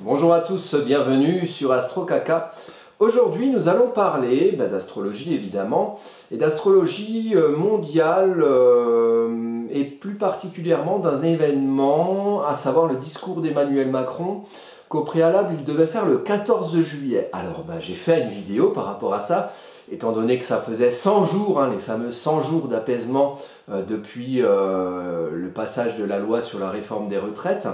Bonjour à tous, bienvenue sur Astro Kaka. Aujourd'hui, nous allons parler d'astrologie évidemment, et d'astrologie mondiale, et plus particulièrement d'un événement, à savoir le discours d'Emmanuel Macron, qu'au préalable il devait faire le 14 juillet. Alors j'ai fait une vidéo par rapport à ça, étant donné que ça faisait 100 jours, les fameux 100 jours d'apaisement depuis le passage de la loi sur la réforme des retraites.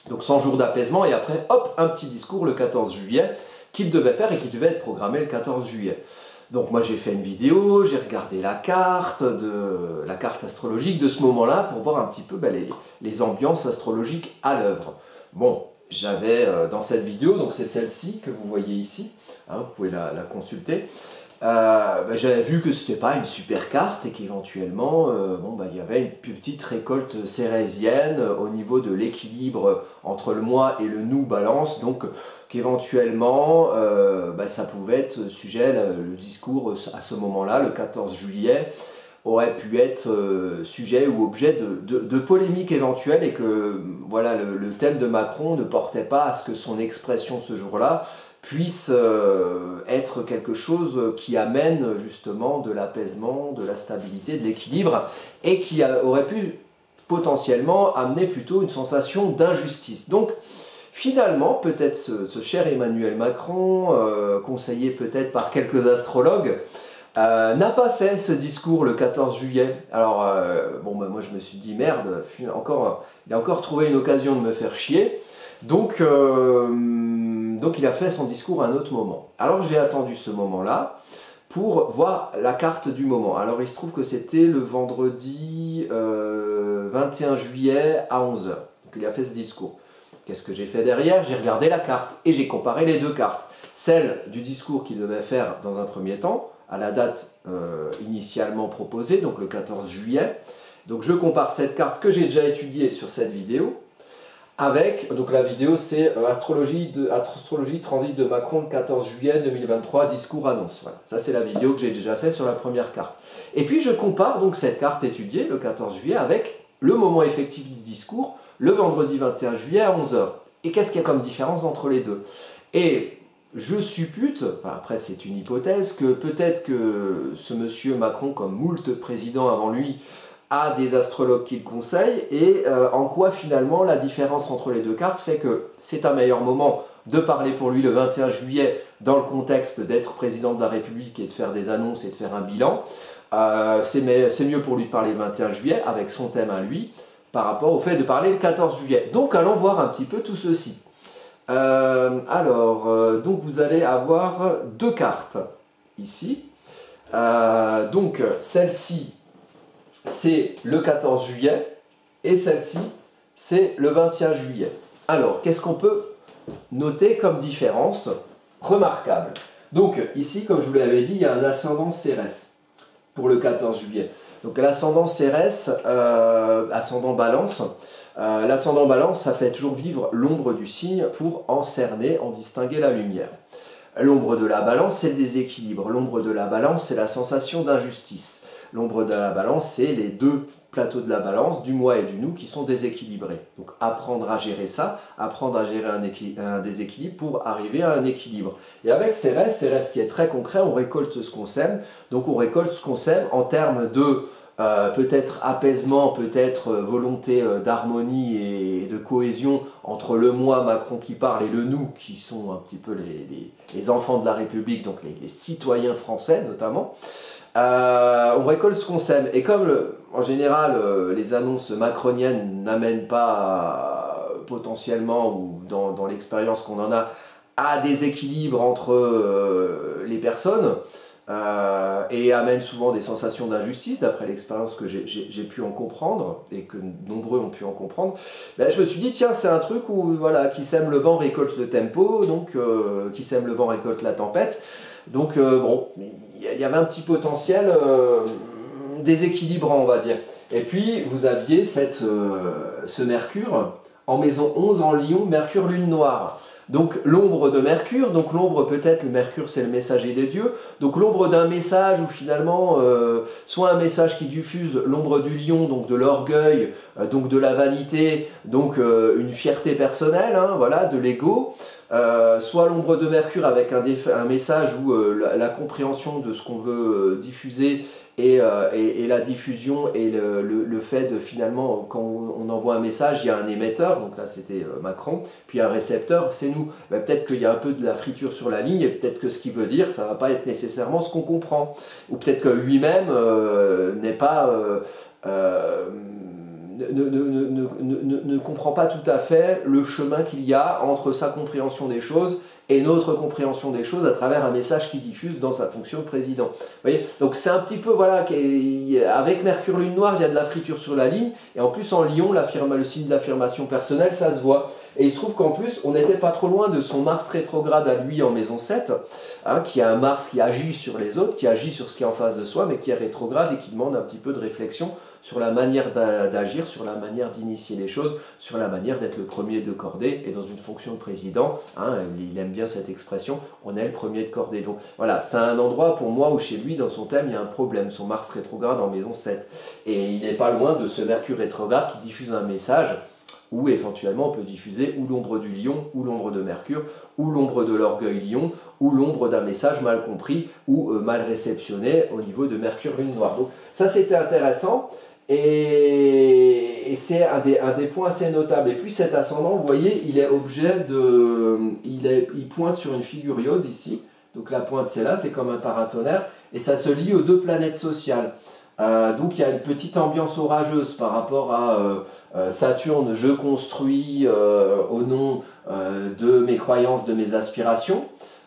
Donc 100 jours d'apaisement et après, hop, un petit discours le 14 juillet qu'il devait faire et qui devait être programmé le 14 juillet. Donc moi j'ai fait une vidéo, j'ai regardé la carte astrologique de ce moment-là pour voir un petit peu les ambiances astrologiques à l'œuvre. Bon, j'avais dans cette vidéo, donc c'est celle-ci que vous voyez ici, vous pouvez la consulter. J'avais vu que c'était pas une super carte et qu'éventuellement il y avait une petite récolte cérésienne au niveau de l'équilibre entre le moi et le nous balance, donc qu'éventuellement ça pouvait être sujet, le discours à ce moment-là, le 14 juillet, aurait pu être sujet ou objet de polémique éventuelle et que voilà, le thème de Macron ne portait pas à ce que son expression ce jour-là puisse être quelque chose qui amène justement de l'apaisement, de la stabilité, de l'équilibre, et qui aurait pu potentiellement amener plutôt une sensation d'injustice. Donc finalement, peut-être ce cher Emmanuel Macron, conseillé peut-être par quelques astrologues, n'a pas fait ce discours le 14 juillet. Alors, moi je me suis dit, merde, il a encore trouvé une occasion de me faire chier. Donc il a fait son discours à un autre moment. Alors j'ai attendu ce moment-là pour voir la carte du moment. Alors il se trouve que c'était le vendredi 21 juillet à 11 h. Donc il a fait ce discours. Qu'est-ce que j'ai fait derrière? J'ai regardé la carte et j'ai comparé les deux cartes. Celle du discours qu'il devait faire dans un premier temps, à la date initialement proposée, donc le 14 juillet. Donc je compare cette carte que j'ai déjà étudiée sur cette vidéo, avec, donc la vidéo c'est Astrologie transit de Macron le 14 juillet 2023, discours annonce. Voilà. Ça c'est la vidéo que j'ai déjà fait sur la première carte. Et puis je compare donc cette carte étudiée, le 14 juillet, avec le moment effectif du discours, le vendredi 21 juillet à 11 h. Et qu'est-ce qu'il y a comme différence entre les deux? Et je suppute, après c'est une hypothèse, que peut-être que ce monsieur Macron, comme moult présidents avant lui, a des astrologues qui le conseillent, et en quoi finalement la différence entre les deux cartes fait que c'est un meilleur moment de parler pour lui le 21 juillet dans le contexte d'être président de la République et de faire des annonces et de faire un bilan. C'est mieux pour lui de parler le 21 juillet avec son thème à lui par rapport au fait de parler le 14 juillet. Donc allons voir un petit peu tout ceci. Donc vous allez avoir deux cartes ici. Donc celle-ci c'est le 14 juillet et celle-ci c'est le 21 juillet. Alors qu'est-ce qu'on peut noter comme différence remarquable? Donc ici, comme je vous l'avais dit, il y a un ascendant Cérès pour le 14 juillet. Donc l'ascendant Cérès, ascendant Balance, l'ascendant Balance, ça fait toujours vivre l'ombre du signe pour en cerner, en distinguer la lumière. L'ombre de la Balance, c'est le déséquilibre. L'ombre de la Balance, c'est la sensation d'injustice. L'ombre de la Balance, c'est les deux plateaux de la Balance, du moi et du nous, qui sont déséquilibrés. Donc apprendre à gérer ça, apprendre à gérer un déséquilibre pour arriver à un équilibre. Et avec Cérès qui est très concret, on récolte ce qu'on sème. Donc on récolte ce qu'on sème en termes de peut-être apaisement, peut-être volonté d'harmonie et de cohésion entre le moi, Macron qui parle, et le nous, qui sont un petit peu les enfants de la République, donc les citoyens français notamment. On récolte ce qu'on sème. Et comme en général les annonces macroniennes n'amènent pas potentiellement, ou dans l'expérience qu'on en a, à des équilibres entre les personnes, et amènent souvent des sensations d'injustice, d'après l'expérience que j'ai pu en comprendre, et que nombreux ont pu en comprendre, je me suis dit, tiens, c'est un truc où, voilà, qui sème le vent récolte le tempo, donc qui sème le vent récolte la tempête. Donc il y avait un petit potentiel déséquilibrant, on va dire. Et puis vous aviez ce Mercure en maison 11 en Lion, Mercure lune noire. Donc l'ombre de Mercure, donc l'ombre peut-être, le Mercure c'est le messager des dieux, donc l'ombre d'un message où finalement, soit un message qui diffuse l'ombre du lion, donc de l'orgueil, donc de la vanité, donc une fierté personnelle, hein, voilà, de l'ego, soit l'ombre de Mercure avec un message où la compréhension de ce qu'on veut diffuser et la diffusion et le fait de finalement, quand on envoie un message, il y a un émetteur, donc là c'était Macron, puis un récepteur, c'est nous. Ben, peut-être qu'il y a un peu de la friture sur la ligne et peut-être que ce qu'il veut dire, ça ne va pas être nécessairement ce qu'on comprend. Ou peut-être que lui-même n'est pas... ne comprend pas tout à fait le chemin qu'il y a entre sa compréhension des choses et notre compréhension des choses à travers un message qu'il diffuse dans sa fonction de président. Vous voyez, donc c'est un petit peu, voilà, avec Mercure Lune Noire, il y a de la friture sur la ligne, et en plus en Lion, le signe de l'affirmation personnelle, ça se voit. Et il se trouve qu'en plus, on n'était pas trop loin de son Mars rétrograde à lui en maison 7, hein, qui a un Mars qui agit sur les autres, qui agit sur ce qui est en face de soi, mais qui est rétrograde et qui demande un petit peu de réflexion sur la manière d'agir, sur la manière d'initier les choses, sur la manière d'être le premier de cordée. Et dans une fonction de président, hein, il aime bien cette expression, on est le premier de cordée. Donc voilà, c'est un endroit pour moi où chez lui, dans son thème, il y a un problème, son Mars rétrograde en maison 7. Et il n'est pas loin de ce Mercure rétrograde qui diffuse un message où éventuellement on peut diffuser ou l'ombre du lion, ou l'ombre de Mercure, ou l'ombre de l'orgueil lion, ou l'ombre d'un message mal compris ou mal réceptionné au niveau de Mercure Lune Noire. Donc ça c'était intéressant. Et c'est un des points assez notables. Et puis cet ascendant, vous voyez, il est objet de... Il pointe sur une figure iode ici. Donc la pointe c'est là, c'est comme un paratonnerre. Et ça se lie aux deux planètes sociales. Donc il y a une petite ambiance orageuse par rapport à Saturne, je construis au nom de mes croyances, de mes aspirations.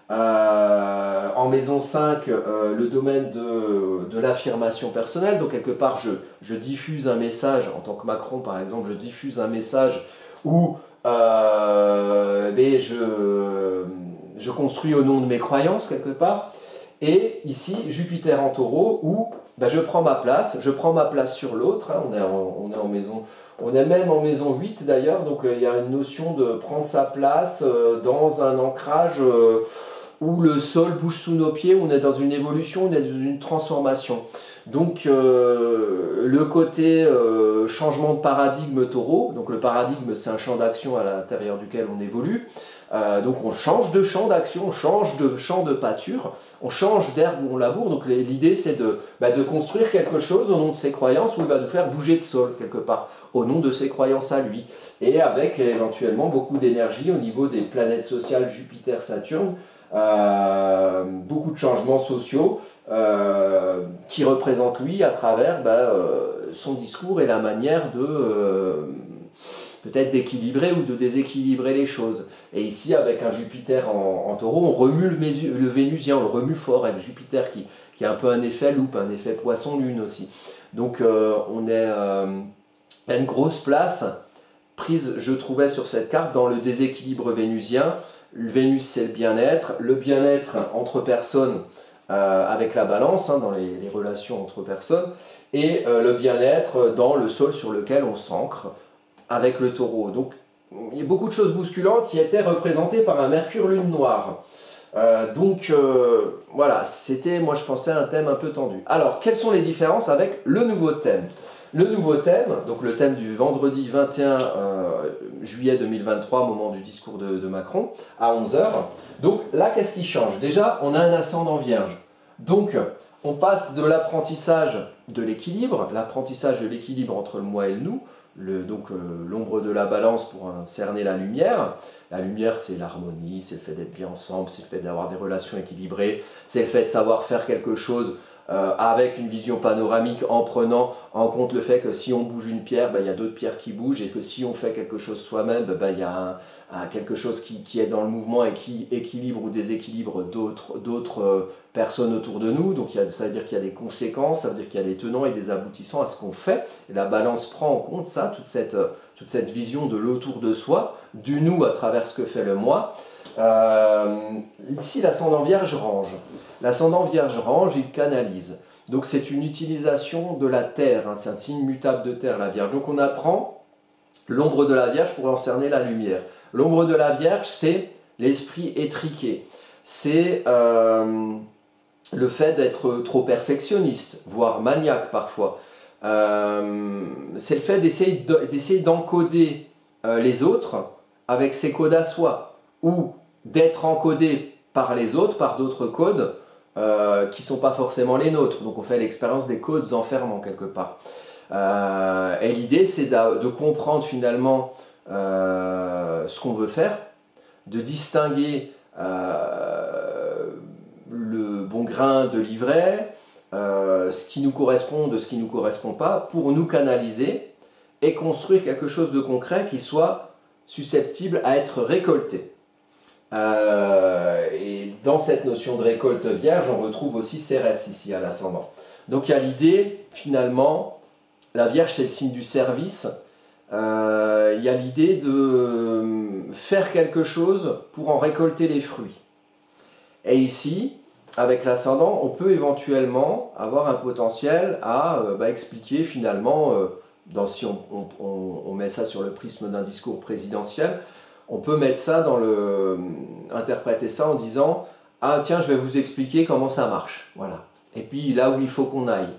En maison 5, le domaine de l'affirmation personnelle, donc quelque part je diffuse un message, en tant que Macron par exemple, je diffuse un message où je construis au nom de mes croyances quelque part, et ici Jupiter en taureau où je prends ma place sur l'autre, hein, on est en maison... On est même en maison 8 d'ailleurs, donc il y a une notion de prendre sa place dans un ancrage où le sol bouge sous nos pieds, où on est dans une évolution, on est dans une transformation. Donc le côté changement de paradigme taureau, donc le paradigme c'est un champ d'action à l'intérieur duquel on évolue, donc on change de champ d'action, on change de champ de pâture, on change d'herbe où on laboure, donc l'idée c'est de construire quelque chose au nom de ses croyances où il va nous faire bouger de sol quelque part, au nom de ses croyances à lui, et avec éventuellement beaucoup d'énergie au niveau des planètes sociales Jupiter, Saturne, beaucoup de changements sociaux qui représentent lui à travers son discours et la manière de peut-être d'équilibrer ou de déséquilibrer les choses. Et ici, avec un Jupiter en taureau, on remue le Vénusien, on le remue fort avec Jupiter qui a un peu un effet loupe, un effet poisson-lune aussi. Donc on est à une grosse place prise, je trouvais, sur cette carte dans le déséquilibre vénusien. Le Vénus, c'est le bien-être entre personnes avec la balance, hein, dans les relations entre personnes, et le bien-être dans le sol sur lequel on s'ancre avec le taureau. Donc il y a beaucoup de choses bousculantes qui étaient représentées par un Mercure Lune Noire. Voilà, c'était, moi je pensais, un thème un peu tendu. Alors, quelles sont les différences avec le nouveau thème ? Le nouveau thème, donc le thème du vendredi 21 juillet 2023, au moment du discours de Macron, à 11 h. Donc là, qu'est-ce qui change ? Déjà, on a un ascendant vierge. Donc, on passe de l'apprentissage de l'équilibre, entre le moi et le nous, l'ombre de la balance pour cerner la lumière. La lumière, c'est l'harmonie, c'est le fait d'être bien ensemble, c'est le fait d'avoir des relations équilibrées, c'est le fait de savoir faire quelque chose avec une vision panoramique en prenant en compte le fait que si on bouge une pierre, il y a d'autres pierres qui bougent, et que si on fait quelque chose soi-même, il y a quelque chose qui est dans le mouvement et qui équilibre ou déséquilibre d'autres personnes autour de nous. Donc ça veut dire qu'il y a des conséquences, ça veut dire qu'il y a des tenants et des aboutissants à ce qu'on fait. Et la balance prend en compte ça, toute cette vision de l'autour de soi, du nous à travers ce que fait le moi. Ici, l'ascendant vierge range. L'ascendant vierge range, il canalise. Donc c'est une utilisation de la terre, hein, c'est un signe mutable de terre, la vierge. Donc on apprend l'ombre de la vierge pour en cerner la lumière. L'ombre de la vierge, c'est l'esprit étriqué, c'est le fait d'être trop perfectionniste, voire maniaque parfois. C'est le fait d'essayer d'encoder les autres avec ses codes à soi, ou d'être encodé par les autres, par d'autres codes qui ne sont pas forcément les nôtres. Donc on fait l'expérience des codes enfermants quelque part. Et l'idée c'est de comprendre finalement ce qu'on veut faire, de distinguer le bon grain de l'ivraie, ce qui nous correspond de ce qui ne nous correspond pas, pour nous canaliser et construire quelque chose de concret qui soit susceptible à être récolté. Et dans cette notion de récolte vierge, on retrouve aussi Cérès ici à l'ascendant. Donc il y a l'idée, finalement, la Vierge c'est le signe du service, il y a l'idée de faire quelque chose pour en récolter les fruits. Et ici, avec l'ascendant, on peut éventuellement avoir un potentiel à expliquer finalement, si on met ça sur le prisme d'un discours présidentiel, on peut mettre ça interpréter ça en disant « Ah tiens, je vais vous expliquer comment ça marche. » Voilà. Et puis là où il faut qu'on aille.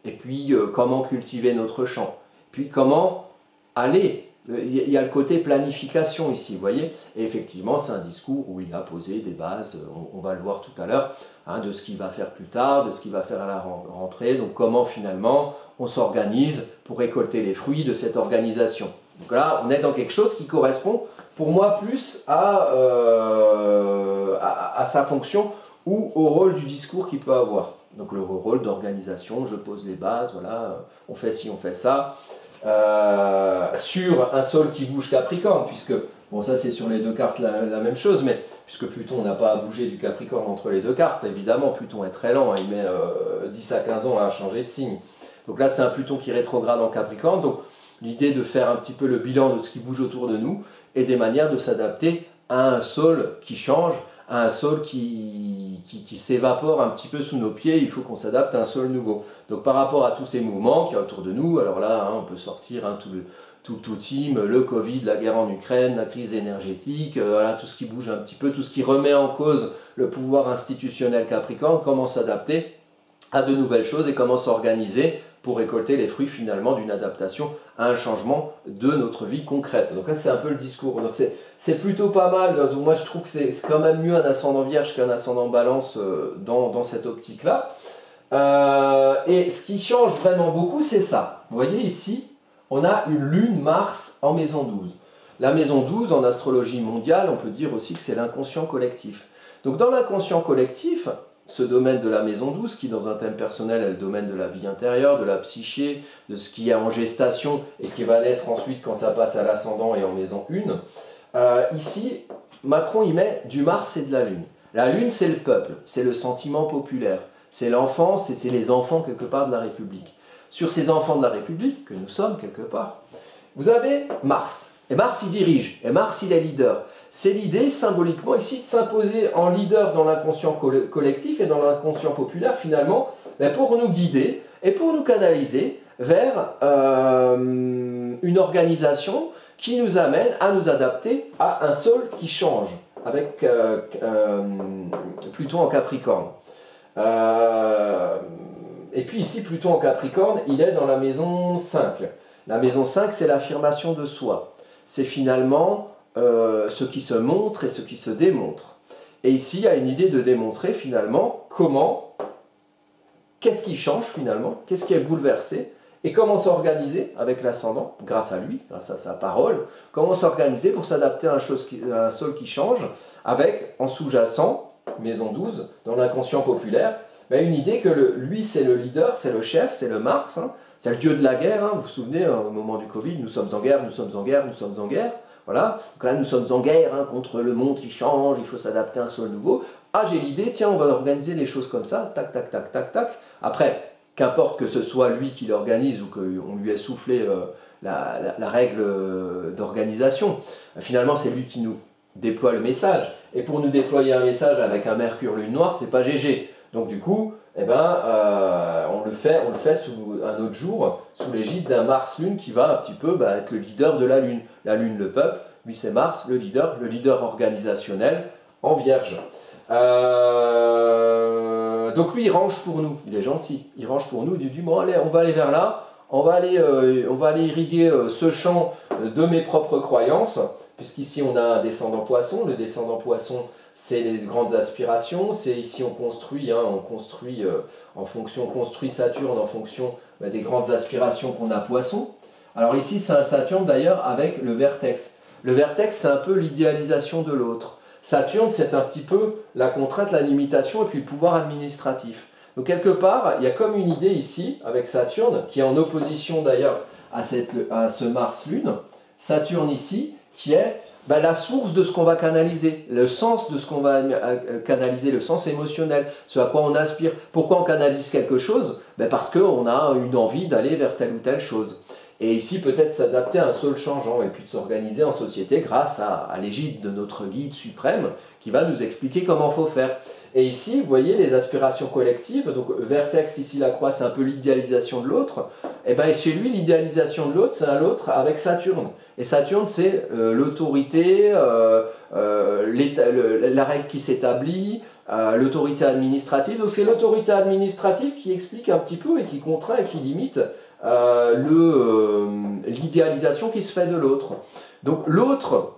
Et puis comment cultiver notre champ. Puis comment aller. Il y a le côté planification ici, vous voyez. Et effectivement, c'est un discours où il a posé des bases, on va le voir tout à l'heure, de ce qu'il va faire plus tard, de ce qu'il va faire à la rentrée. Donc comment finalement on s'organise pour récolter les fruits de cette organisation. Donc là, on est dans quelque chose qui correspond pour moi plus à sa fonction ou au rôle du discours qu'il peut avoir. Donc le rôle d'organisation, je pose les bases, voilà, on fait ci, on fait ça. Sur un sol qui bouge Capricorne, puisque, bon ça c'est sur les deux cartes la même chose, mais puisque Pluton n'a pas à bouger du Capricorne entre les deux cartes, évidemment Pluton est très lent, hein, il met 10 à 15 ans à changer de signe. Donc là c'est un Pluton qui rétrograde en Capricorne, donc l'idée de faire un petit peu le bilan de ce qui bouge autour de nous, et des manières de s'adapter à un sol qui change, à un sol qui s'évapore un petit peu sous nos pieds, il faut qu'on s'adapte à un sol nouveau. Donc par rapport à tous ces mouvements qu'il y a autour de nous, alors là on peut sortir tout team, le Covid, la guerre en Ukraine, la crise énergétique, voilà, tout ce qui bouge un petit peu, tout ce qui remet en cause le pouvoir institutionnel Capricorne, comment s'adapter à de nouvelles choses et comment s'organiser pour récolter les fruits finalement d'une adaptation à un changement de notre vie concrète. Donc là c'est un peu le discours, donc c'est plutôt pas mal. Donc, moi je trouve que c'est quand même mieux un ascendant vierge qu'un ascendant balance dans cette optique là. Et ce qui change vraiment beaucoup c'est ça. Vous voyez ici, on a une lune Mars en maison 12. La maison 12 en astrologie mondiale, on peut dire aussi que c'est l'inconscient collectif. Donc dans l'inconscient collectif, ce domaine de la maison 12, qui dans un thème personnel est le domaine de la vie intérieure, de la psyché, de ce qui est en gestation et qui va naître ensuite quand ça passe à l'ascendant et en maison 1, ici, Macron y met du Mars et de la Lune. La Lune, c'est le peuple, c'est le sentiment populaire, c'est l'enfance et c'est les enfants quelque part de la République. Sur ces enfants de la République, que nous sommes quelque part, vous avez Mars. Et Mars, il dirige, et Mars, il est leader. C'est l'idée, symboliquement, ici, de s'imposer en leader dans l'inconscient collectif et dans l'inconscient populaire, finalement, pour nous guider et pour nous canaliser vers une organisation qui nous amène à nous adapter à un sol qui change, avec Pluton en Capricorne. Et puis ici, Pluton en Capricorne, il est dans la maison 5. La maison 5, c'est l'affirmation de soi. C'est finalement ce qui se montre et ce qui se démontre. Et ici, il y a une idée de démontrer finalement qu'est-ce qui change finalement, qu'est-ce qui est bouleversé, et comment s'organiser avec l'ascendant, grâce à lui, grâce à sa parole, comment s'organiser pour s'adapter à un sol qui change, avec en sous-jacent, maison 12, dans l'inconscient populaire, une idée que lui c'est le leader, c'est le chef, c'est le Mars, hein, c'est le dieu de la guerre, hein, vous vous souvenez, au moment du Covid, nous sommes en guerre, nous sommes en guerre, nous sommes en guerre. Voilà, donc là nous sommes en guerre hein, contre le monde qui change, il faut s'adapter à un sol nouveau. Ah j'ai l'idée, tiens on va organiser les choses comme ça, tac tac tac tac tac. Après, qu'importe que ce soit lui qui l'organise ou qu'on lui ait soufflé la règle d'organisation, finalement c'est lui qui nous déploie le message. Et pour nous déployer un message avec un Mercure Lune Noire, c'est pas GG. Donc du coup, on le fait sous un autre jour, sous l'égide d'un Mars-Lune qui va un petit peu être le leader de la Lune. La Lune, le peuple, lui c'est Mars, le leader organisationnel en Vierge. Donc lui il range pour nous, il est gentil, il range pour nous, il dit bon allez on va aller vers là, on va aller irriguer ce champ de mes propres croyances, puisqu'ici on a un descendant poisson, le descendant poisson c'est les grandes aspirations, c'est ici on construit Saturne en fonction des grandes aspirations qu'on a poisson. Alors ici c'est un Saturne d'ailleurs avec le vertex. Le vertex c'est un peu l'idéalisation de l'autre. Saturne c'est un petit peu la contrainte, la limitation et puis le pouvoir administratif. Donc quelque part il y a comme une idée ici avec Saturne qui est en opposition d'ailleurs à ce Mars-Lune. Saturne ici qui est la source de ce qu'on va canaliser, le sens de ce qu'on va canaliser, le sens émotionnel, ce à quoi on aspire. Pourquoi on canalise quelque chose? Parce qu'on a une envie d'aller vers telle ou telle chose. Et ici, peut-être s'adapter à un sol changeant et puis de s'organiser en société grâce à l'égide de notre guide suprême qui va nous expliquer comment il faut faire. Et ici, vous voyez les aspirations collectives, donc vertex, ici la croix, c'est un peu l'idéalisation de l'autre. Et bien chez lui, l'idéalisation de l'autre, c'est un l'autre avec Saturne. Et Saturne, c'est l'autorité, la règle qui s'établit, l'autorité administrative. Donc c'est l'autorité administrative qui explique un petit peu et qui contraint et qui limite l'idéalisation qui se fait de l'autre. Donc l'autre,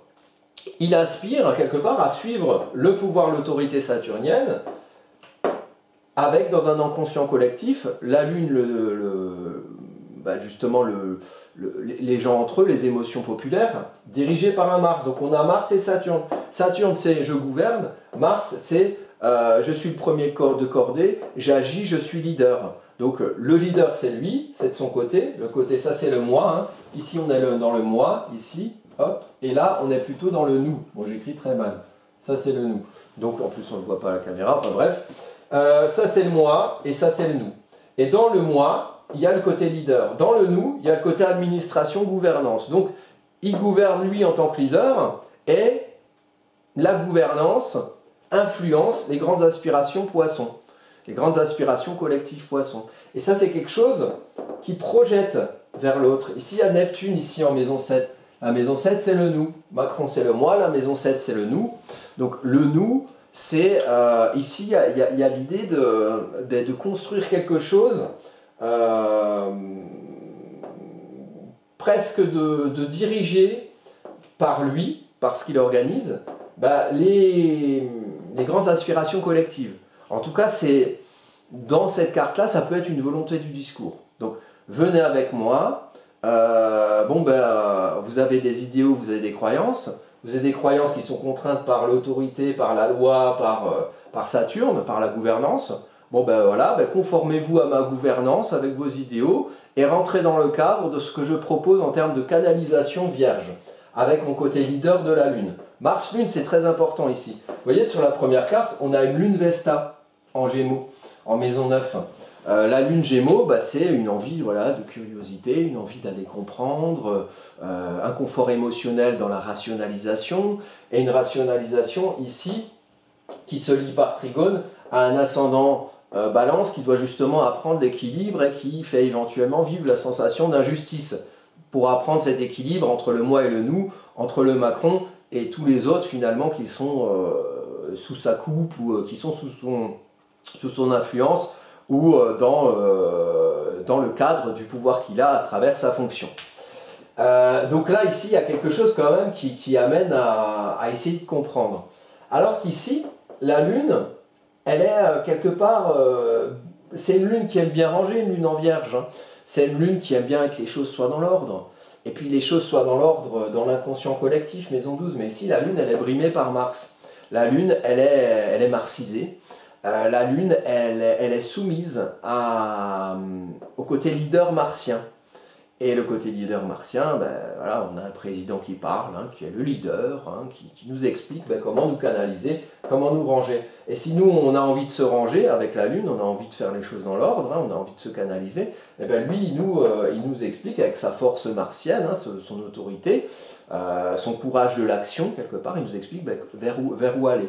il aspire quelque part à suivre le pouvoir, l'autorité saturnienne, avec dans un inconscient collectif, la Lune, justement les gens entre eux, les émotions populaires, dirigées par un Mars. Donc on a Mars et Saturne. Saturne c'est je gouverne, Mars c'est je suis le premier de cordée, j'agis, je suis leader. Donc le leader c'est lui, c'est de son côté, le côté ça c'est le moi, hein. Ici on est dans le moi, ici, hop, et là on est plutôt dans le nous. Bon j'écris très mal, ça c'est le nous. Donc en plus on ne voit pas à la caméra, enfin bref. Ça c'est le moi et ça c'est le nous. Et dans le moi, il y a le côté leader. Dans le nous, il y a le côté administration, gouvernance. Donc il gouverne lui en tant que leader et la gouvernance influence les grandes aspirations poissons. Les grandes aspirations collectives poissons. Et ça c'est quelque chose qui projette vers l'autre. Ici il y a Neptune, ici en maison 7. La maison 7 c'est le nous. Macron c'est le moi, la maison 7 c'est le nous. Donc le nous, c'est ici il y a l'idée de construire quelque chose, presque de diriger par lui, par ce qu'il organise, les grandes aspirations collectives. En tout cas, dans cette carte-là, ça peut être une volonté du discours. Donc, venez avec moi. Vous avez des idéaux, vous avez des croyances. Vous avez des croyances qui sont contraintes par l'autorité, par la loi, par Saturne, par la gouvernance. Conformez-vous à ma gouvernance avec vos idéaux et rentrez dans le cadre de ce que je propose en termes de canalisation vierge, avec mon côté leader de la Lune. Mars-Lune, c'est très important ici. Vous voyez, sur la première carte, on a une Lune Vesta en Gémeaux, en maison 9. La Lune Gémeaux, c'est une envie de curiosité, une envie d'aller comprendre, un confort émotionnel dans la rationalisation, et une rationalisation ici qui se lie par trigone à un ascendant Balance qui doit justement apprendre l'équilibre et qui fait éventuellement vivre la sensation d'injustice pour apprendre cet équilibre entre le moi et le nous, entre le Macron et tous les autres finalement qui sont sous sa coupe ou qui sont sous son influence ou dans le cadre du pouvoir qu'il a à travers sa fonction. Donc là, ici, il y a quelque chose quand même qui amène à essayer de comprendre. Alors qu'ici, la Lune, elle est quelque part... c'est une Lune qui aime bien ranger, une Lune en Vierge. Hein. C'est une Lune qui aime bien que les choses soient dans l'ordre. Et puis les choses soient dans l'ordre dans l'inconscient collectif, maison 12. Mais ici, la Lune, elle est brimée par Mars. La Lune, elle est marcisée. La Lune, elle est soumise au côté leader martien. Et le côté leader martien, on a un président qui parle, hein, qui est le leader, hein, qui nous explique comment nous canaliser, comment nous ranger. Et si nous, on a envie de se ranger avec la Lune, on a envie de faire les choses dans l'ordre, hein, on a envie de se canaliser, lui, il nous explique avec sa force martienne, hein, son autorité, son courage de l'action, quelque part, il nous explique vers où aller.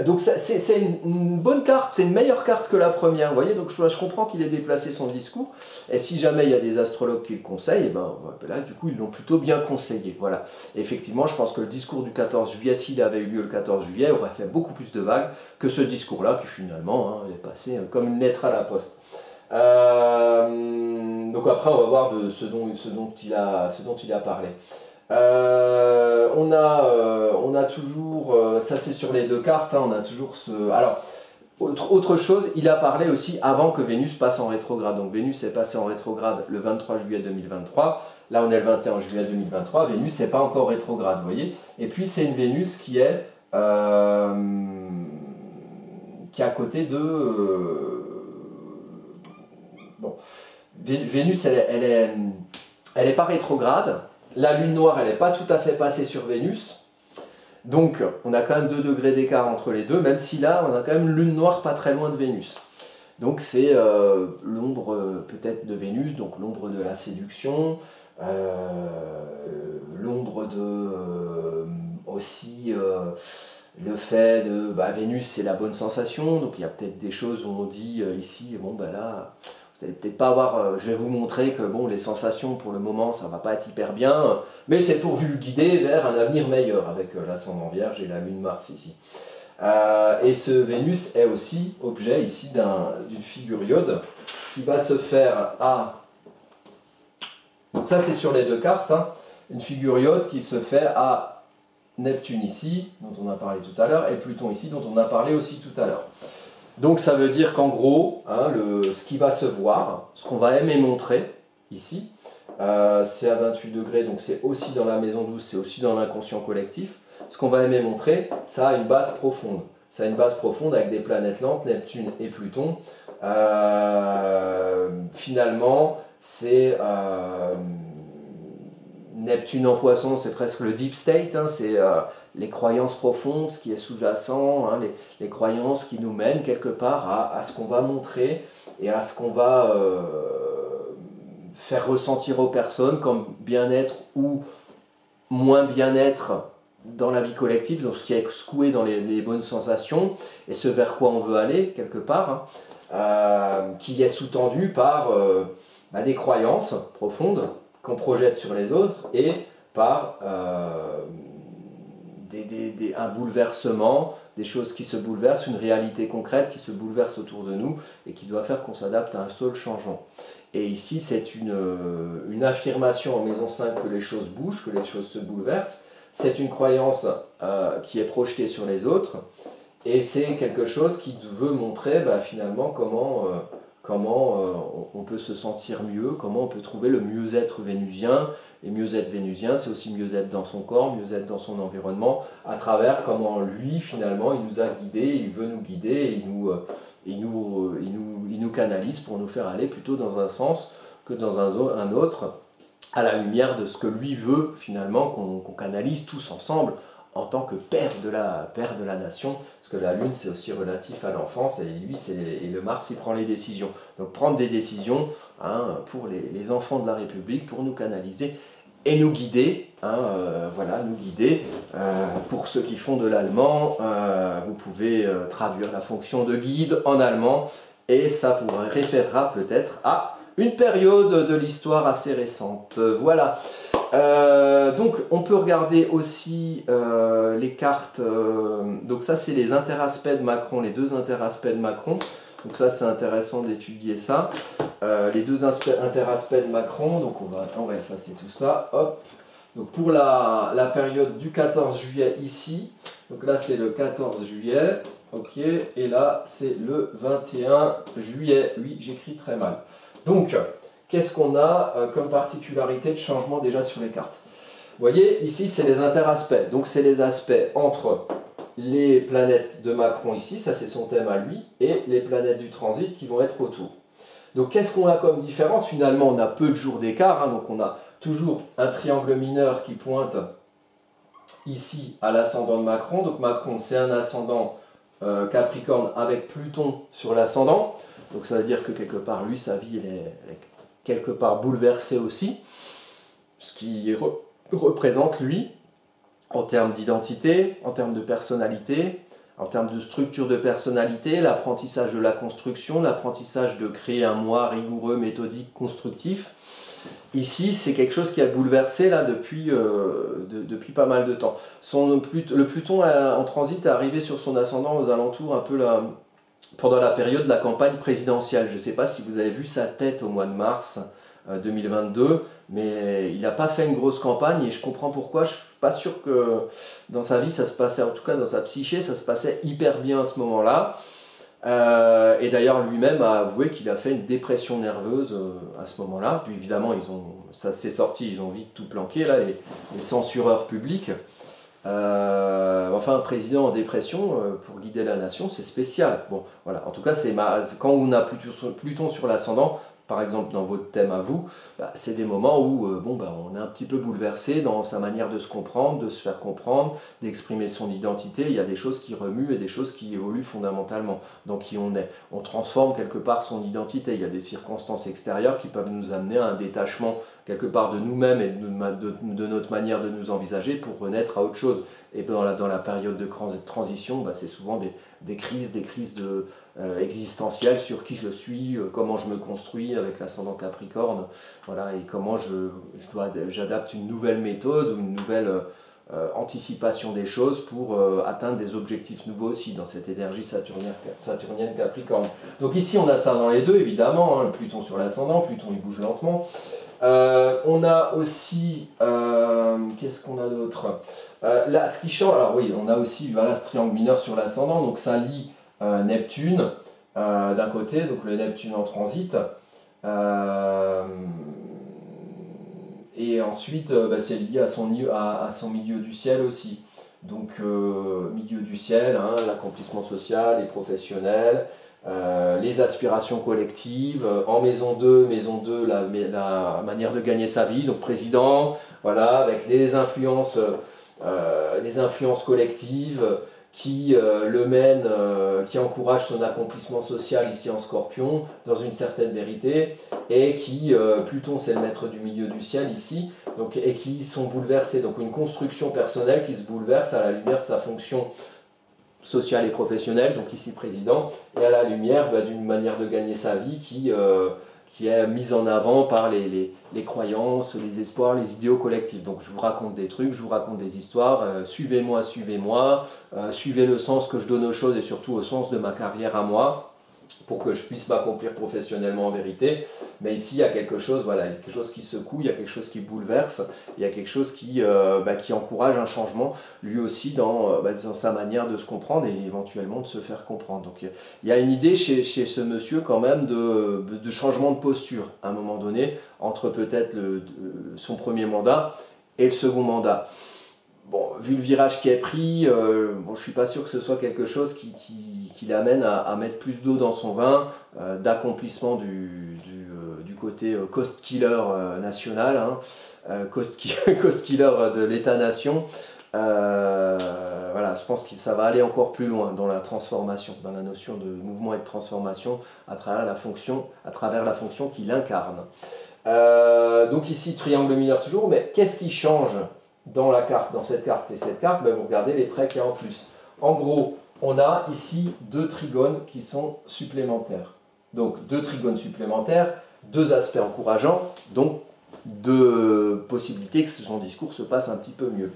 Donc c'est une bonne carte, c'est une meilleure carte que la première, vous voyez, donc je comprends qu'il ait déplacé son discours, et si jamais il y a des astrologues qui le conseillent, et ben, là, du coup, ils l'ont plutôt bien conseillé, voilà. Et effectivement, je pense que le discours du 14 juillet, s'il avait eu lieu le 14 juillet, aurait fait beaucoup plus de vagues que ce discours-là, qui finalement est passé comme une lettre à la poste. Donc après, on va voir de ce dont il a parlé. On a toujours, ça c'est sur les deux cartes, on a toujours ce... Alors, autre chose, il a parlé aussi avant que Vénus passe en rétrograde. Donc Vénus est passée en rétrograde le 23 juillet 2023, là on est le 21 juillet 2023, Vénus n'est pas encore rétrograde, vous voyez. Et puis c'est une Vénus qui est à côté de... Bon, Vénus, elle est pas rétrograde. La lune noire, elle n'est pas tout à fait passée sur Vénus. Donc, on a quand même 2 degrés d'écart entre les deux, même si là, on a quand même une lune noire pas très loin de Vénus. Donc, c'est l'ombre peut-être de Vénus, donc l'ombre de la séduction, l'ombre de aussi le fait de Vénus, c'est la bonne sensation. Donc, il y a peut-être des choses où on dit ici, bon, là. Vous n'allez peut-être pas avoir, je vais vous montrer que bon, les sensations pour le moment ça va pas être hyper bien, mais c'est pour vous guider vers un avenir meilleur avec l'ascendant Vierge et la lune Mars ici. Et ce Vénus est aussi objet ici d'une figure iode qui va se faire à... Donc ça c'est sur les deux cartes, une figure iode qui se fait à Neptune ici, dont on a parlé tout à l'heure, et Pluton ici, dont on a parlé aussi tout à l'heure. Donc ça veut dire qu'en gros, ce qui va se voir, ce qu'on va aimer montrer ici, c'est à 28 degrés, donc c'est aussi dans la maison 12, c'est aussi dans l'inconscient collectif. Ce qu'on va aimer montrer, ça a une base profonde. Ça a une base profonde avec des planètes lentes, Neptune et Pluton. Finalement, c'est... Neptune en poisson, c'est presque le deep state, c'est les croyances profondes, ce qui est sous-jacent, les croyances qui nous mènent quelque part à ce qu'on va montrer et à ce qu'on va faire ressentir aux personnes comme bien-être ou moins bien-être dans la vie collective, donc ce qui est secoué dans les bonnes sensations et ce vers quoi on veut aller quelque part, qui est sous-tendu par des croyances profondes qu'on projette sur les autres et par un bouleversement, des choses qui se bouleversent, une réalité concrète qui se bouleverse autour de nous et qui doit faire qu'on s'adapte à un seul changement. Et ici, c'est une affirmation en maison 5 que les choses bougent, que les choses se bouleversent. C'est une croyance qui est projetée sur les autres et c'est quelque chose qui veut montrer finalement comment on peut se sentir mieux, comment on peut trouver le mieux-être vénusien. Et mieux-être vénusien, c'est aussi mieux-être dans son corps, mieux-être dans son environnement, à travers comment lui, finalement, il nous a guidés, il veut nous guider, il nous canalise pour nous faire aller plutôt dans un sens que dans un autre, à la lumière de ce que lui veut, finalement, qu'on canalise tous ensemble, en tant que père de la nation, parce que la Lune c'est aussi relatif à l'enfance, et lui et le Mars il prend les décisions. Donc prendre des décisions pour les enfants de la République, pour nous canaliser et nous guider, nous guider. Pour ceux qui font de l'allemand, vous pouvez traduire la fonction de guide en allemand, et ça vous référera peut-être à une période de l'histoire assez récente. Voilà. Donc on peut regarder aussi les cartes, donc ça c'est les interaspects de Macron, les deux interaspects de Macron, donc ça c'est intéressant d'étudier ça, les deux interaspects de Macron, donc on va effacer tout ça, hop. Donc pour la période du 14 juillet ici, donc là c'est le 14 juillet, ok, et là c'est le 21 juillet, oui j'écris très mal. Donc qu'est-ce qu'on a comme particularité de changement déjà sur les cartes? Vous voyez, ici, c'est les interaspects. Donc, c'est les aspects entre les planètes de Macron ici, ça c'est son thème à lui, et les planètes du transit qui vont être autour. Donc, qu'est-ce qu'on a comme différence? Finalement, on a peu de jours d'écart, donc on a toujours un triangle mineur qui pointe ici à l'ascendant de Macron. Donc, Macron, c'est un ascendant Capricorne avec Pluton sur l'ascendant. Donc, ça veut dire que quelque part, lui, sa vie, elle est quelque part bouleversé aussi, ce qui représente lui, en termes d'identité, en termes de personnalité, en termes de structure de personnalité, l'apprentissage de la construction, l'apprentissage de créer un moi rigoureux, méthodique, constructif. Ici, c'est quelque chose qui a bouleversé là, depuis pas mal de temps. Le Pluton en transit est arrivé sur son ascendant aux alentours un peu là, pendant la période de la campagne présidentielle. Je ne sais pas si vous avez vu sa tête au mois de mars 2022, mais il n'a pas fait une grosse campagne et je comprends pourquoi. Je ne suis pas sûr que dans sa vie ça se passait, en tout cas dans sa psyché, ça se passait hyper bien à ce moment-là. Et d'ailleurs lui-même a avoué qu'il a fait une dépression nerveuse à ce moment-là. Puis évidemment, ça s'est sorti, ils ont vite tout planqué, là, les censureurs publics. Enfin, un président en dépression pour guider la nation, c'est spécial. Bon, voilà. En tout cas, quand on a Pluton sur l'ascendant, par exemple dans votre thème à vous, c'est des moments où on est un petit peu bouleversé dans sa manière de se comprendre, de se faire comprendre, d'exprimer son identité. Il y a des choses qui remuent et des choses qui évoluent fondamentalement. Donc qui on est. On transforme quelque part son identité. Il y a des circonstances extérieures qui peuvent nous amener à un détachement quelque part de nous-mêmes et de notre manière de nous envisager pour renaître à autre chose. Et dans la période de transition, c'est souvent des crises existentielles sur qui je suis, comment je me construis avec l'ascendant Capricorne, voilà, et comment j'adapte une nouvelle méthode ou une nouvelle anticipation des choses pour atteindre des objectifs nouveaux aussi dans cette énergie saturnienne Capricorne. Donc ici on a ça dans les deux évidemment, hein, Pluton sur l'ascendant, Pluton il bouge lentement. On a aussi, qu'est-ce qu'on a d'autre là, ce qui change, alors oui, on a aussi ce triangle mineur sur l'ascendant, donc ça lie Neptune d'un côté, donc le Neptune en transit, et ensuite c'est lié à son milieu du ciel aussi. Donc milieu du ciel, hein, l'accomplissement social et professionnel, les aspirations collectives, en maison 2, la manière de gagner sa vie, donc président, voilà, avec les influences collectives qui le mènent, qui encouragent son accomplissement social ici en Scorpion, dans une certaine vérité, et qui, Pluton c'est le maître du milieu du ciel ici, donc, et qui sont bouleversés, donc une construction personnelle qui se bouleverse à la lumière de sa fonction sociale et professionnelle, donc ici président, et à la lumière d'une manière de gagner sa vie qui est mise en avant par les croyances, les espoirs, les idéaux collectifs. Donc je vous raconte des trucs, je vous raconte des histoires, suivez-moi, suivez le sens que je donne aux choses et surtout au sens de ma carrière à moi, pour que je puisse m'accomplir professionnellement en vérité. Mais ici, il y a quelque chose, il y a quelque chose qui secoue, il y a quelque chose qui bouleverse, il y a quelque chose qui encourage un changement, lui aussi, dans sa manière de se comprendre et éventuellement de se faire comprendre. Donc il y a une idée chez ce monsieur quand même de changement de posture, à un moment donné, entre peut-être son premier mandat et le second mandat. Bon, vu le virage qui est pris, je ne suis pas sûr que ce soit quelque chose qui l'amène à mettre plus d'eau dans son vin, d'accomplissement du côté cost killer national, hein, cost killer de l'État-nation. Voilà, je pense que ça va aller encore plus loin dans la transformation, dans la notion de mouvement et de transformation à travers la fonction qu'il incarne. Donc ici, triangle mineur toujours, mais qu'est-ce qui change dans cette carte et cette carte, vous regardez les traits qu'il y a en plus. En gros, on a ici deux trigones qui sont supplémentaires. Donc deux trigones supplémentaires, deux aspects encourageants, donc deux possibilités que son discours se passe un petit peu mieux.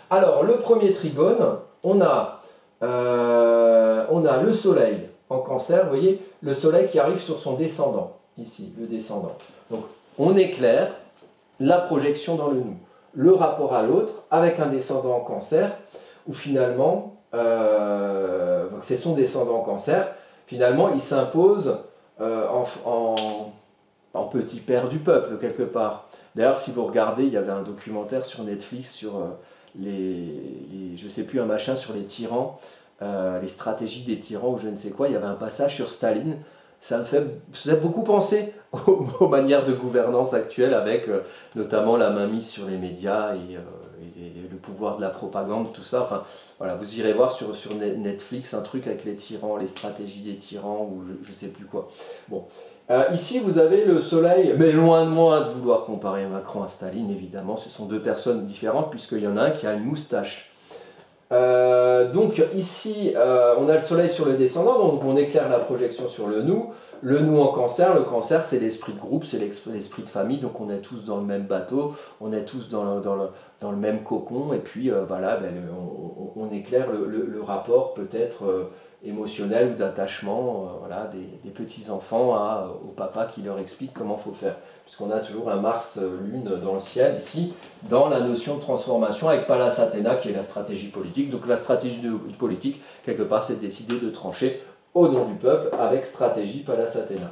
Alors, le premier trigone, on a le soleil en cancer, vous voyez, le soleil qui arrive sur son descendant, ici, le descendant. Donc, on éclaire la projection dans le nous. Le rapport à l'autre avec un descendant en cancer, où finalement, c'est son descendant en cancer, finalement il s'impose en petit père du peuple quelque part. D'ailleurs, si vous regardez, il y avait un documentaire sur Netflix sur je sais plus, un machin sur les tyrans, les stratégies des tyrans ou je ne sais quoi. Il y avait un passage sur Staline. Ça me faisait beaucoup penser aux manières de gouvernance actuelles avec notamment la mainmise sur les médias et le pouvoir de la propagande, tout ça. Enfin, Voilà, vous irez voir sur Netflix un truc avec les tyrans, les stratégies des tyrans, ou je sais plus quoi. Bon. Ici, vous avez le soleil, mais loin de moi de vouloir comparer Macron à Staline, évidemment. Ce sont deux personnes différentes, puisqu'il y en a un qui a une moustache. Donc ici, on a le soleil sur le descendant, donc on éclaire la projection sur le nous. Le nous en cancer, le cancer c'est l'esprit de groupe, c'est l'esprit de famille, donc on est tous dans le même bateau, on est tous dans le même cocon, et puis voilà, on éclaire le rapport peut-être émotionnel ou d'attachement voilà, des petits-enfants au papa qui leur explique comment il faut faire. Puisqu'on a toujours un Mars-Lune dans le ciel, ici, dans la notion de transformation avec Pallas Athéna qui est la stratégie politique. Donc la stratégie politique, quelque part, c'est de décider de trancher au nom du peuple avec stratégie Pallas Athéna.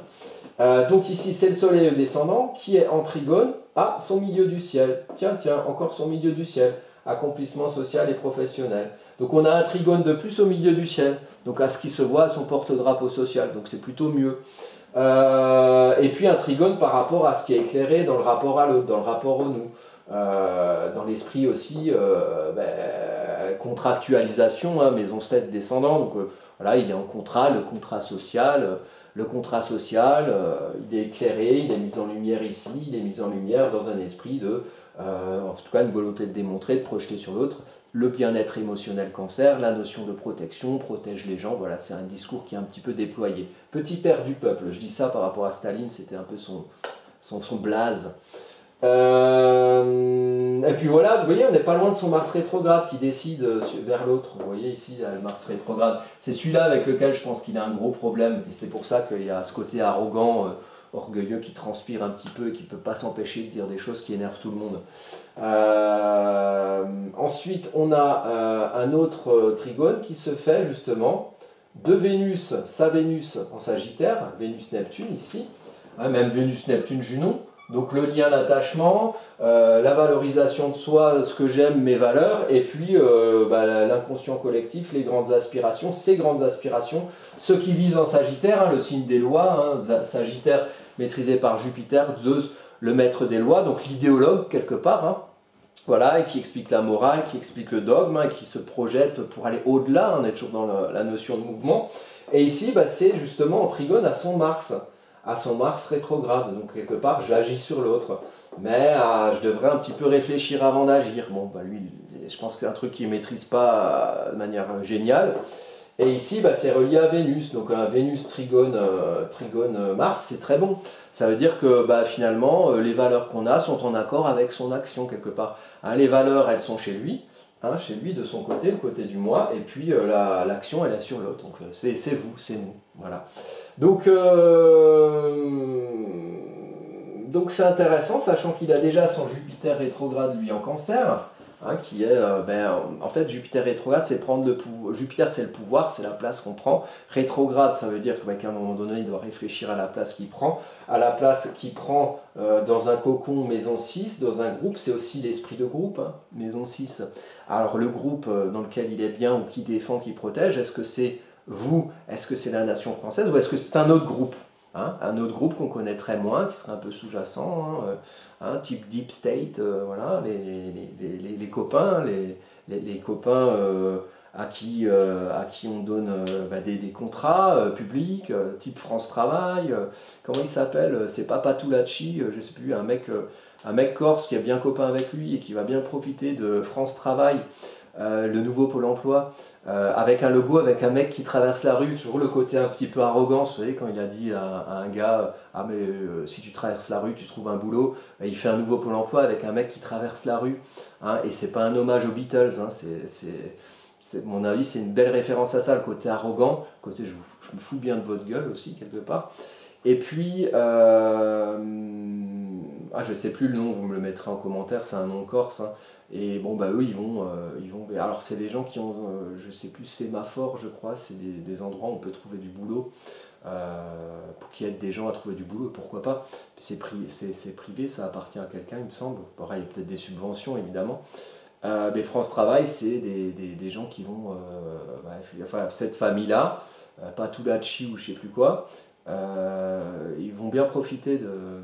Donc ici, c'est le soleil descendant qui est en trigone à son milieu du ciel. Tiens, encore son milieu du ciel. Accomplissement social et professionnel. Donc on a un trigone de plus au milieu du ciel. Donc à ce qui se voit à son porte-drapeau social. Donc c'est plutôt mieux. Et puis un trigone par rapport à ce qui est éclairé dans le rapport à l'autre, dans le rapport au nous. Dans l'esprit aussi, contractualisation, hein, maison 7 descendant. Donc voilà, il est en contrat, le contrat social. Le contrat social, il est éclairé, il est mis en lumière ici, il est mis en lumière dans un esprit de, en tout cas une volonté de démontrer, de projeter sur l'autre, le bien-être émotionnel cancer, la notion de protection, protège les gens, voilà, c'est un discours qui est un petit peu déployé. Petit père du peuple, je dis ça par rapport à Staline, c'était un peu son blaze. Et puis voilà, vous voyez, on n'est pas loin de son Mars rétrograde qui décide vers l'autre. Vous voyez ici, il y a le Mars rétrograde. C'est celui-là avec lequel je pense qu'il a un gros problème. Et c'est pour ça qu'il y a ce côté arrogant, orgueilleux qui transpire un petit peu et qui ne peut pas s'empêcher de dire des choses qui énervent tout le monde. Ensuite, on a un autre trigone qui se fait justement de Vénus, sa Vénus en Sagittaire, Vénus-Neptune ici, hein, même Vénus-Neptune-Junon. Donc le lien d'attachement, la valorisation de soi, ce que j'aime, mes valeurs, et puis l'inconscient collectif, les grandes aspirations, ces grandes aspirations, ceux qui visent en Sagittaire, hein, le signe des lois, hein, Sagittaire maîtrisé par Jupiter, Zeus, le maître des lois, donc l'idéologue quelque part, hein, voilà, et qui explique la morale, qui explique le dogme, hein, qui se projette pour aller au-delà, on est toujours dans la notion de mouvement. Et ici, c'est justement en trigone à son Mars rétrograde, donc quelque part j'agis sur l'autre, mais je devrais un petit peu réfléchir avant d'agir. Bon, lui, je pense que c'est un truc qu'il ne maîtrise pas de manière géniale. Et ici, c'est relié à Vénus, donc un Vénus trigone Mars, c'est très bon. Ça veut dire que finalement, les valeurs qu'on a sont en accord avec son action quelque part. Hein, les valeurs, elles sont chez lui de son côté, le côté du moi, et puis l'action, elle est sur l'autre. Donc c'est vous, c'est nous. Voilà. Donc c'est intéressant, sachant qu'il a déjà son Jupiter rétrograde, lui, en Cancer, hein, qui est, en fait, Jupiter rétrograde, c'est prendre le pouvoir. Jupiter, c'est le pouvoir, c'est la place qu'on prend. Rétrograde, ça veut dire qu'à un moment donné, il doit réfléchir à la place qu'il prend. À la place qu'il prend dans un cocon, maison 6, dans un groupe, c'est aussi l'esprit de groupe, hein, maison 6. Alors, le groupe dans lequel il est bien, ou qui défend, qui protège, est-ce que c'est vous, est-ce que c'est la nation française, ou est-ce que c'est un autre groupe, hein, un autre groupe qu'on connaîtrait moins, qui serait un peu sous-jacent, type Deep State, voilà, les copains, les copains à qui on donne des contrats publics, type France Travail, comment il s'appelle, c'est Papatoulatchi, je ne sais plus, un mec corse qui est bien copain avec lui et qui va bien profiter de France Travail, le nouveau Pôle emploi, avec un logo, avec un mec qui traverse la rue, toujours le côté un petit peu arrogant, vous savez, quand il a dit à un gars « Ah mais si tu traverses la rue, tu trouves un boulot », il fait un nouveau Pôle emploi avec un mec qui traverse la rue, hein, et c'est pas un hommage aux Beatles, hein, mon avis, c'est une belle référence à ça, le côté arrogant, le côté je me fous bien de votre gueule aussi, quelque part. Et puis, je sais plus le nom, vous me le mettrez en commentaire, c'est un nom corse, hein. Et bon, eux, ils vont. Alors, c'est des gens qui ont, je sais plus, sémaphore, je crois, c'est des endroits où on peut trouver du boulot, pour qu'il y ait des gens à trouver du boulot, pourquoi pas. C'est privé, ça appartient à quelqu'un, il me semble. Pareil, il y a peut-être des subventions, évidemment. Mais France Travail, c'est des gens qui vont. Cette famille-là, Patoulatchi ou je sais plus quoi, ils vont bien profiter de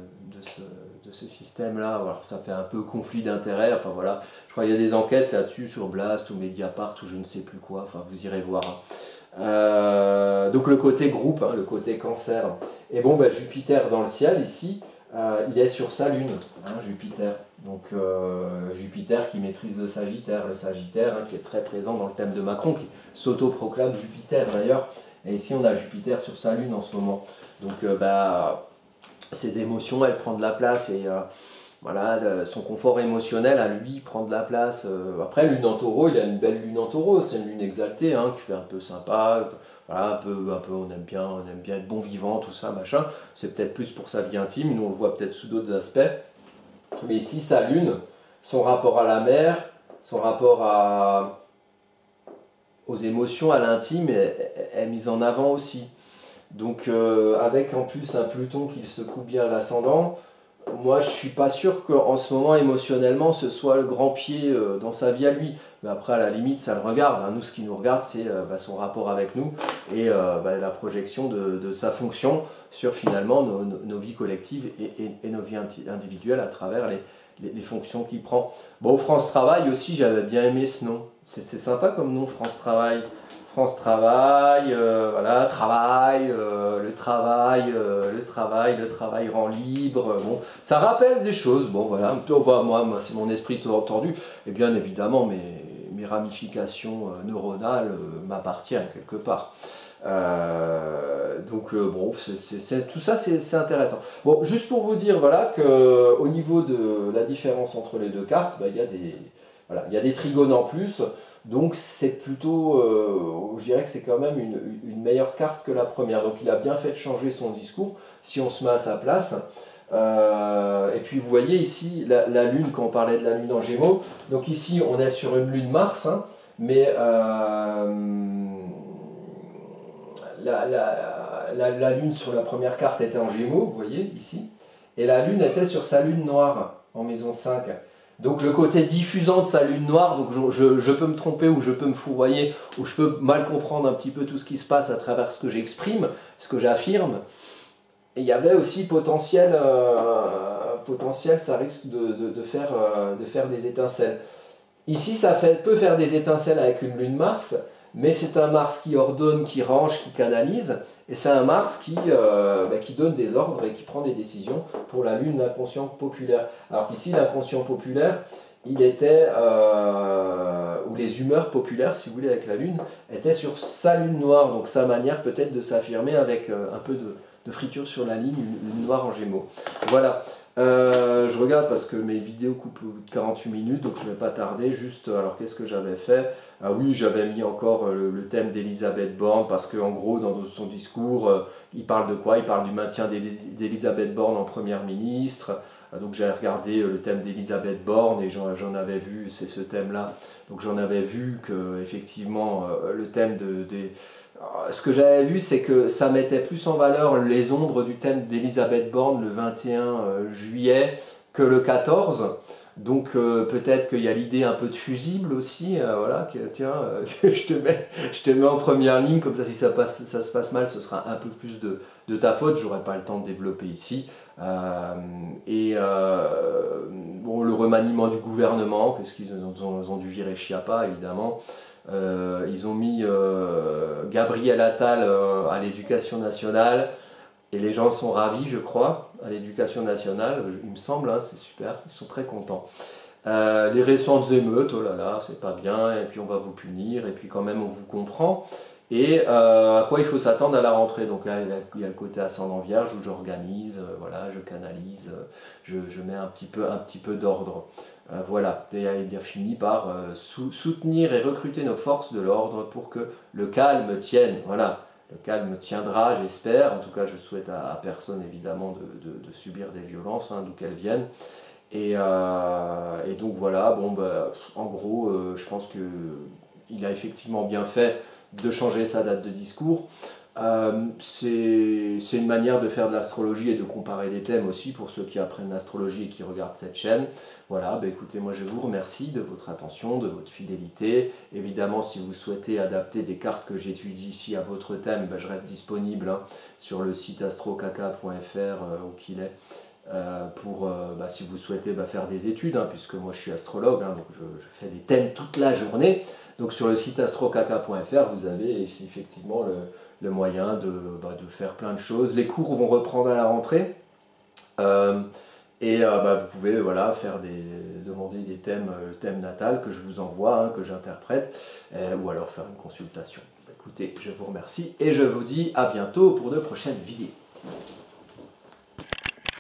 ce système-là. Alors, ça fait un peu conflit d'intérêts. Enfin voilà, je crois qu'il y a des enquêtes là-dessus sur Blast ou Mediapart ou je ne sais plus quoi. Enfin, vous irez voir. Donc le côté groupe, le côté cancer. Et bon, Jupiter dans le ciel ici, il est sur sa lune, Jupiter. Donc Jupiter qui maîtrise le Sagittaire qui est très présent dans le thème de Macron, qui s'auto-proclame Jupiter d'ailleurs. Et ici on a Jupiter sur sa lune en ce moment. Donc ses émotions, elles prennent de la place et voilà, son confort émotionnel à lui prend de la place. Après, lune en taureau, il a une belle lune en taureau, c'est une lune exaltée, qui fait un peu sympa, voilà, un peu on aime bien être bon vivant, tout ça, machin. C'est peut-être plus pour sa vie intime, nous on le voit peut-être sous d'autres aspects. Mais ici, sa lune, son rapport à la mer, son rapport aux émotions, à l'intime, est mis en avant aussi. Donc avec en plus un Pluton qui se coupe bien à l'ascendant, moi je suis pas sûr qu'en ce moment émotionnellement ce soit le grand pied dans sa vie à lui. Mais après à la limite ça le regarde, nous ce qui nous regarde c'est son rapport avec nous et la projection de sa fonction sur finalement nos vies collectives et nos vies individuelles à travers les fonctions qu'il prend. Bon, France Travail aussi, j'avais bien aimé ce nom, c'est sympa comme nom, France Travail. France Travail, voilà, travail, le travail rend libre, bon, ça rappelle des choses, bon voilà, un peu, moi c'est mon esprit tordu, et bien évidemment mes ramifications neuronales m'appartiennent quelque part. Donc bon, tout ça c'est intéressant. Bon, juste pour vous dire, voilà, qu'au niveau de la différence entre les deux cartes, il y a des trigones en plus. Donc c'est plutôt, je dirais que c'est quand même une meilleure carte que la première. Donc il a bien fait de changer son discours, si on se met à sa place. Et puis vous voyez ici la Lune, quand on parlait de la Lune en Gémeaux, donc ici on est sur une Lune Mars, mais la Lune sur la première carte était en Gémeaux, vous voyez ici, et la Lune était sur sa Lune noire en maison 5. Donc le côté diffusant de sa lune noire, donc je peux me tromper ou je peux me fourvoyer, ou je peux mal comprendre un petit peu tout ce qui se passe à travers ce que j'exprime, ce que j'affirme. Et il y avait aussi potentiel, ça risque de faire des étincelles. Ici, ça peut faire des étincelles avec une lune Mars, mais c'est un Mars qui ordonne, qui range, qui canalise, et c'est un Mars qui donne des ordres et qui prend des décisions pour la Lune, l'inconscient populaire. Alors qu'ici, l'inconscient populaire, il était, ou les humeurs populaires, si vous voulez, avec la Lune, étaient sur sa Lune noire, donc sa manière peut-être de s'affirmer avec un peu de friture sur la ligne, une Lune noire en Gémeaux. Voilà. Je regarde parce que mes vidéos coupent 48 minutes, donc je ne vais pas tarder. Juste, alors qu'est-ce que j'avais fait? Ah oui, j'avais mis encore le thème d'Elisabeth Borne, parce qu'en gros, dans son discours, il parle de quoi? Il parle du maintien d'Elisabeth Borne en première ministre. Donc j'ai regardé le thème d'Elisabeth Borne et j'en avais vu, c'est ce thème-là. Donc j'en avais vu que effectivement le thème ce que j'avais vu, c'est que ça mettait plus en valeur les ombres du thème d'Elisabeth Borne le 21 juillet que le 14. Donc peut-être qu'il y a l'idée un peu de fusible aussi, voilà, que tiens, je te mets en première ligne, comme ça si ça se passe mal, ce sera un peu plus de ta faute, j'aurai pas le temps de développer ici. Bon, le remaniement du gouvernement, qu'est-ce qu'ils ont dû virer Schiappa, évidemment. Ils ont mis Gabriel Attal à l'éducation nationale et les gens sont ravis, je crois, à l'éducation nationale, il me semble, c'est super, ils sont très contents. Les récentes émeutes, oh là là, c'est pas bien, et puis on va vous punir, et puis quand même on vous comprend. Et à quoi il faut s'attendre à la rentrée? Donc là, il y a le côté ascendant vierge où j'organise, voilà, je canalise, je mets un petit peu d'ordre. Voilà, et il a fini par soutenir et recruter nos forces de l'ordre pour que le calme tienne. Voilà, le calme tiendra, j'espère. En tout cas, je souhaite à personne évidemment de subir des violences, d'où qu'elles viennent. Et donc voilà, bon, en gros, je pense qu'il a effectivement bien fait de changer sa date de discours. C'est une manière de faire de l'astrologie et de comparer des thèmes aussi pour ceux qui apprennent l'astrologie et qui regardent cette chaîne. Voilà, écoutez, moi je vous remercie de votre attention, de votre fidélité. Évidemment, si vous souhaitez adapter des cartes que j'étudie ici à votre thème, je reste disponible sur le site astrocaca.fr où qu'il est. si vous souhaitez faire des études, hein, puisque moi je suis astrologue, hein, donc je fais des thèmes toute la journée. Donc sur le site astrocaca.fr, vous avez effectivement le moyen de faire plein de choses. Les cours vont reprendre à la rentrée. Vous pouvez demander des thèmes, le thème natal que je vous envoie, hein, que j'interprète, ou alors faire une consultation. Écoutez, je vous remercie et je vous dis à bientôt pour de prochaines vidéos.